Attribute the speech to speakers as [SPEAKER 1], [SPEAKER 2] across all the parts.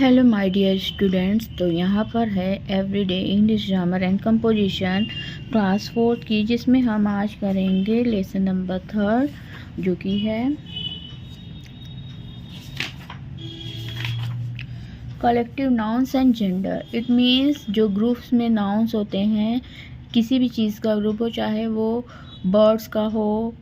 [SPEAKER 1] Hello my dear students. तो यहाँ पर है everyday English grammar and composition class 4 की, जिसमें हम आज करेंगे लेसन नंबर 3 जो कि है collective nouns and gender. It means जो ग्रुप्स में नाउन्स होते हैं, किसी भी चीज़ का ग्रुप हो, चाहे वो बर्ड्स का हो,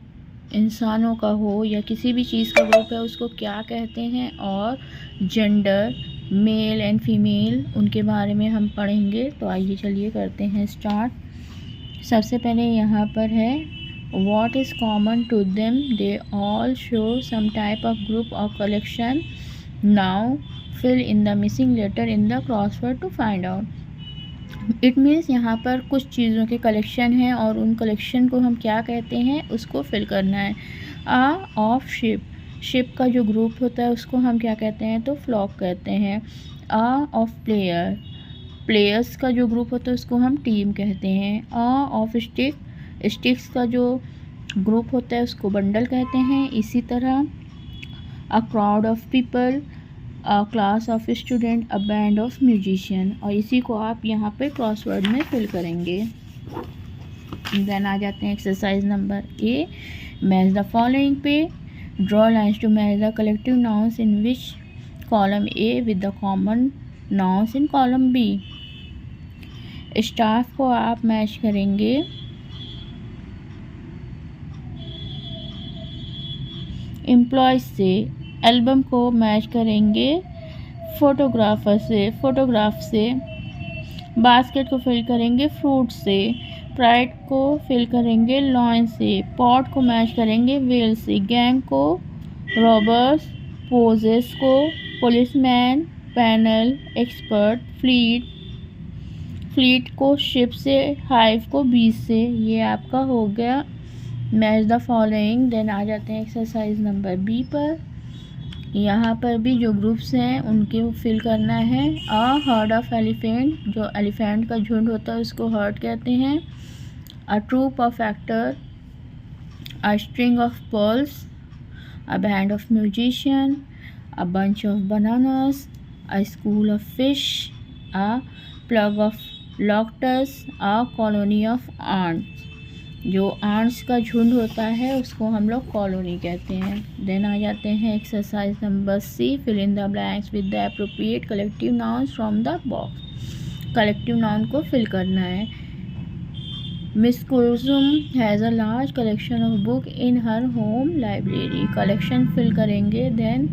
[SPEAKER 1] इंसानों का हो या किसी भी चीज़ का ग्रुप है, उसको क्या कहते हैं, और जेंडर मेल एंड फीमेल उनके बारे में हम पढ़ेंगे। तो आइए चलिए करते हैं स्टार्ट। सबसे पहले यहाँ पर है what is common to them, they all show some type of group और collection. Now fill in the missing letter in the crossword to find out. It means यहाँ पर कुछ चीज़ों के कलेक्शन हैं और उन कलेक्शन को हम क्या कहते हैं, उसको फिल करना है। ऑफ शिप, शिप का जो ग्रुप होता है उसको हम क्या कहते हैं, तो फ्लॉक कहते हैं। ऑफ प्लेयर, प्लेयर्स का जो ग्रुप होता है उसको हम टीम कहते हैं। ऑफ स्टिक, स्टिक्स का जो ग्रुप होता है उसको बंडल कहते हैं। इसी तरह a crowd of people, a class of student, a band of musician. और इसी को आप यहाँ पे क्रॉसवर्ड में फिल करेंगे। देन आ जाते हैं exercise number A, match the following पे, draw lines to match the collective nouns in which column A with the common nouns in column B. Staff को आप मैच करेंगे एम्प्लॉयज से, एल्बम को मैच करेंगे फोटोग्राफर से, फोटोग्राफ से, basket को फिल करेंगे फ्रूट से, प्राइड को फिल करेंगे लॉयन से, पॉट को मैच करेंगे वेल से, गैंग को रॉबर्स, पोजेस को पुलिसमैन, पैनल एक्सपर्ट, फ्लीट को शिप से, हाइव को बीच से। ये आपका हो गया मैच द फॉलोइंग। देन आ जाते हैं एक्सरसाइज नंबर बी पर। यहाँ पर भी जो ग्रुप्स हैं उनके फिल करना है। हर्ड ऑफ एलिफेंट, जो एलिफेंट का झुंड होता है उसको हर्ड कहते हैं। A troupe of actor, a string of pearls, a band of musician, a bunch of bananas, a school of fish, a plague of locusts, a colony of ants. जो ants का झुंड होता है उसको हम लोग कॉलोनी कहते हैं। देन आ जाते हैं exercise number C, fill in the blanks with the appropriate collective nouns from the box. Collective noun को फिल करना है। Miss Kulsum has a large collection of book in her home library. Collection fill करेंगे। Then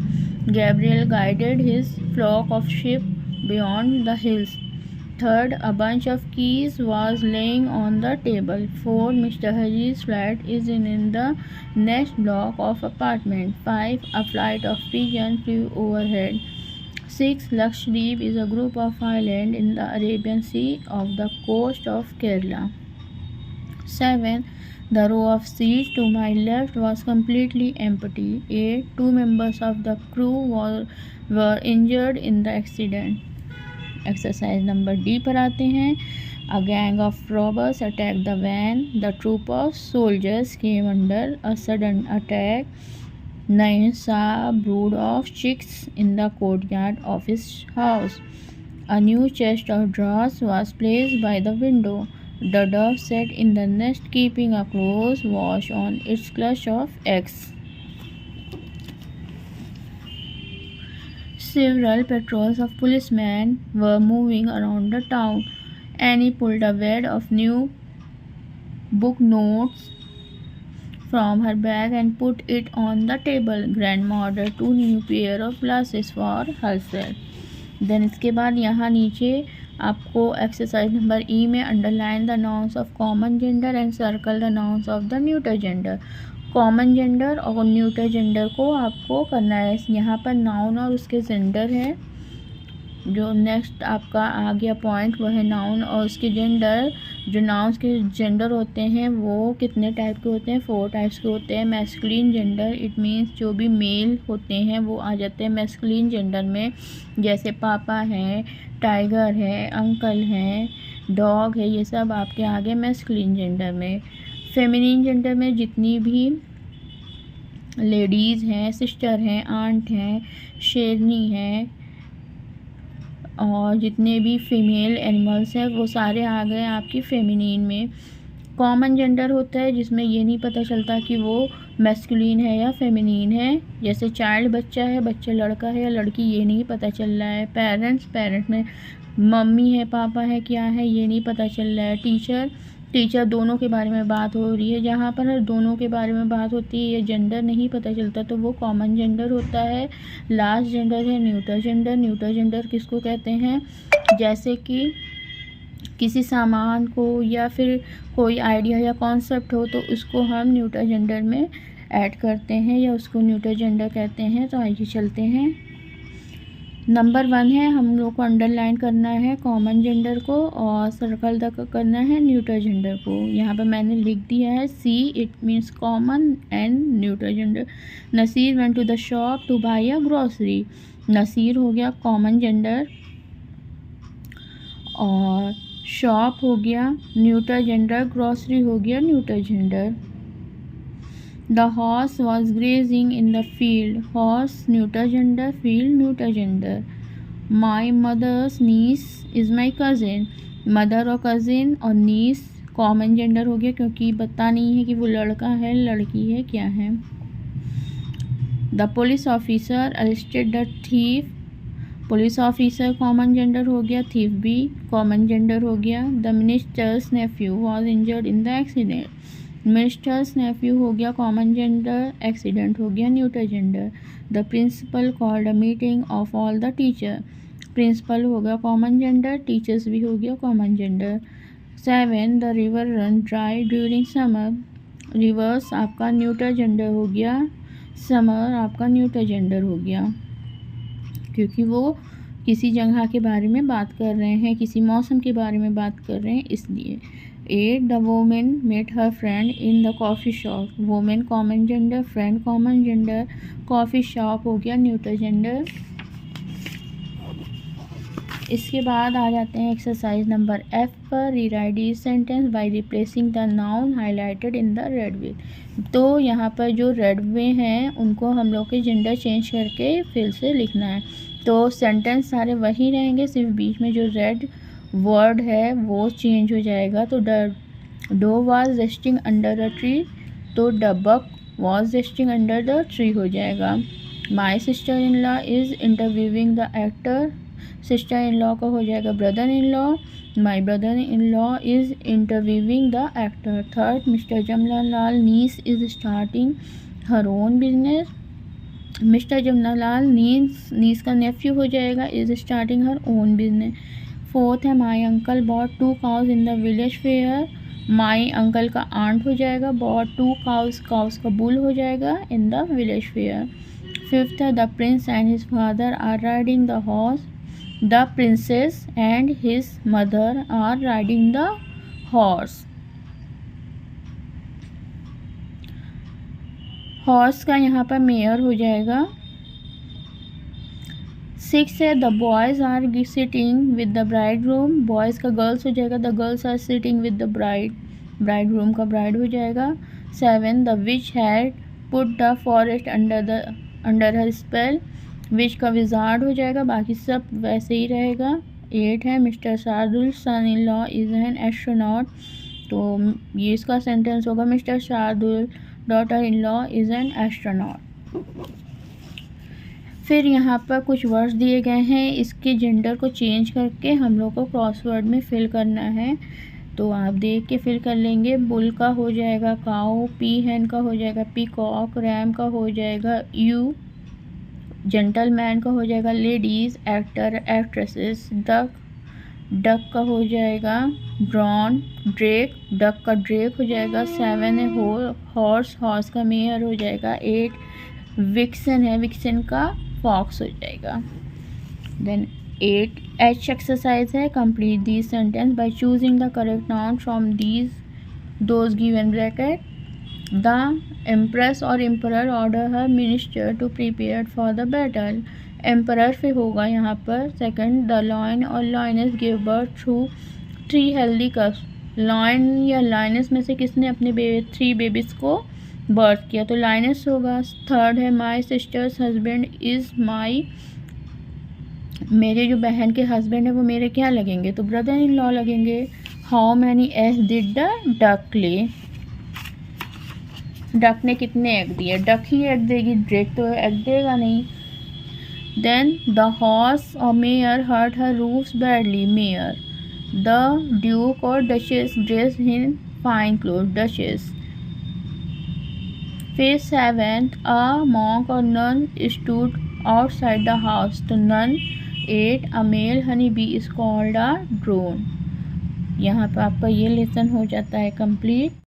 [SPEAKER 1] Gabriel guided his flock of ship beyond the hills. Third, a bunch of keys was laying on the table. 4, Mr. Haji's flat is in the next block of apartment. 5, a flight of pigeons flew overhead. 6, Lakshadweep is a group of islands in the Arabian Sea of the coast of Kerala. 7, the row of seats to my left was completely empty. 8, 2 members of the crew were injured in the accident. Exercise number D पर आते हैं। A gang of robbers attack the van, the troop of soldiers came under a sudden attack. 9, saw brood of chicks in the courtyard of his house. A new chest of drawers was placed by the window. The dove sat in the nest keeping a close watch on its clutch of eggs. Several patrols of policemen were moving around the town. Annie pulled a wad of new book notes from her bag and put it on the table. Grandma ordered 2 new pair of glasses for herself. Then इसके बाद यहाँ नीचे आपको exercise number ई में underline the nouns of common gender and circle the nouns of the neuter gender. Common gender और neuter gender को आपको करना है। यहाँ पर नाउन और उसके जेंडर है। जो नेक्स्ट आपका आ गया पॉइंट वो है नाउन और उसके जेंडर। जो नाउन्स के जेंडर होते हैं वो कितने टाइप के होते हैं, 4 टाइप्स के होते हैं। मैस्कुलिन जेंडर, इट मीन्स जो भी मेल होते हैं वो आ जाते हैं मैस्कुलिन जेंडर में, जैसे पापा है, टाइगर है, अंकल है, डॉग है, ये सब आपके आ गए मैस्कुलिन जेंडर में। फेमिनिन जेंडर में जितनी भी लेडीज़ हैं, सिस्टर हैं, आंट हैं, शेरनी हैं, और जितने भी फीमेल एनिमल्स हैं वो सारे आ गए आपकी फेमिनिन में। कॉमन जेंडर होता है जिसमें ये नहीं पता चलता कि वो मैस्कुलिन है या फेमिनिन है। जैसे चाइल्ड बच्चा है, बच्चा लड़का है या लड़की, ये नहीं पता चल रहा है। पेरेंट्स में मम्मी है पापा है क्या है ये नहीं पता चल रहा है। टीचर दोनों के बारे में बात हो रही है, जहाँ पर दोनों के बारे में बात होती है ये जेंडर नहीं पता चलता तो वो कॉमन जेंडर होता है। लास्ट जेंडर है न्यूट्रल जेंडर। न्यूट्रल जेंडर किसको कहते हैं? जैसे कि किसी सामान को या फिर कोई आइडिया या कॉन्सेप्ट हो तो उसको हम न्यूट्रल जेंडर में ऐड करते हैं या उसको न्यूट्रल जेंडर कहते हैं। तो आइए चलते हैं। नंबर 1 है, हम लोग को अंडरलाइन करना है कॉमन जेंडर को और सर्कल तक करना है न्यूट्रल जेंडर को। यहाँ पर मैंने लिख दिया है C, it means common and neutral gender. Naseer went to the shop to buy a grocery. Naseer हो गया कॉमन जेंडर और शॉप हो गया न्यूट्रल जेंडर, ग्रॉसरी हो गया neutral gender. The horse was grazing in the field. Horse neutral gender, field neutral gender. My mother's niece is my cousin. Mother और cousin और niece common gender हो गया क्योंकि पता नहीं है कि वो लड़का है लड़की है क्या है। The police officer arrested the thief. Police officer common gender हो गया, thief भी कॉमन जेंडर हो गया। The minister's nephew was injured in the accident. Minister's nephew हो गया कॉमन जेंडर, एक्सीडेंट हो गया neutral gender. The principal called a meeting of all the teacher. Principal हो गया कॉमन जेंडर, टीचर्स भी हो गया common gender. 7 the river run dry during summer. Rivers आपका न्यूट्रल जेंडर हो गया, समर आपका न्यूट्रल जेंडर हो गया क्योंकि वो किसी जगह के बारे में बात कर रहे हैं, किसी मौसम के बारे में बात कर रहे हैं इसलिए। 8 the women met her friend in the coffee shop. Women common gender, friend common gender, coffee shop हो गया न्यूट्रल जेंडर। इसके बाद आ जाते हैं एक्सरसाइज नंबर F पर। Rewrite this sentence by replacing the noun highlighted in the red way. तो यहाँ पर जो रेड वे हैं उनको हम लोग के जेंडर चेंज करके फिर से लिखना है। तो सेंटेंस सारे वही रहेंगे, सिर्फ बीच में जो रेड वर्ड है वो चेंज हो जाएगा। तो doe was resting under a tree, तो the buck was resting under the tree हो जाएगा। My sister in law is interviewing the actor. Sister in law का हो जाएगा brother in law. My brother in law is interviewing the actor. 3 Mister Jamnalal niece is starting her own business. Mister Jamnalal niece का nephew हो जाएगा, is starting her own business. 4 है my uncle bot 2 cows in the village fair. My uncle का aunt हो जाएगा, bought 2 cows, cows का bull हो जाएगा इन द विलेज फेयर। 5 है the prince and his father are riding the horse. The princess and his mother are riding the horse. Horse का यहाँ पर मेयर हो जाएगा। 6 है the boys are sitting with the bridegroom. Boys का girls हो जाएगा, the girls are sitting with the bridegroom का ब्राइड हो जाएगा। 7 the witch had put the forest under her spell. Witch का विजार्ड हो जाएगा, बाकी सब वैसे ही रहेगा। 8 है mister Shardul son in law is an astronaut. तो ये इसका सेंटेंस होगा mister Shardul daughter in law is an astronaut. फिर यहाँ पर कुछ वर्ड्स दिए गए हैं, इसके जेंडर को चेंज करके हम लोग को क्रॉसवर्ड में फिल करना है। तो आप देख के फिल कर लेंगे। बुल का हो जाएगा काऊ, पी हैन का हो जाएगा पीकॉक, रैम का हो जाएगा यू, जेंटलमैन का हो जाएगा लेडीज़, एक्टर एक्ट्रेसेस, डक का हो जाएगा ब्रॉन, ड्रेक डक का ड्रेक हो जाएगा। 7 है हॉर्स का मेयर हो जाएगा। 8 विक्सन है, विक्सन का फॉक्स हो जाएगा। देन 8 H एक्सरसाइज है। Complete this sentence by choosing the correct noun from those given bracket. The empress और emperor order her minister to prepare for the battle. Emperor पे होगा यहाँ पर। सेकंड द लॉयन और lioness give birth through 3 healthy cubs. Lion या lioness में से किसने अपने 3 बेबीज़ को बर्थ किया, तो लाइनस होगा। 3rd है माई सिस्टर्स हस्बैंड इज़ माई मेरे जो बहन के हस्बैंड है वो मेरे क्या लगेंगे, तो ब्रदर इन लॉ लगेंगे। How many eggs did the duck lay, duck ने कितने एग दिए, डक ही एग देगी, ड्रेक तो एग देगा नहीं। देन द हॉर्स और mare hurt her hoofs badly, mare. The duke और duchess dress in fine cloth, duchess. फिर 7th, a monk or nun stood outside the house. The nun ate a male honeybee is called a drone. यहाँ पर आपका ये lesson हो जाता है complete.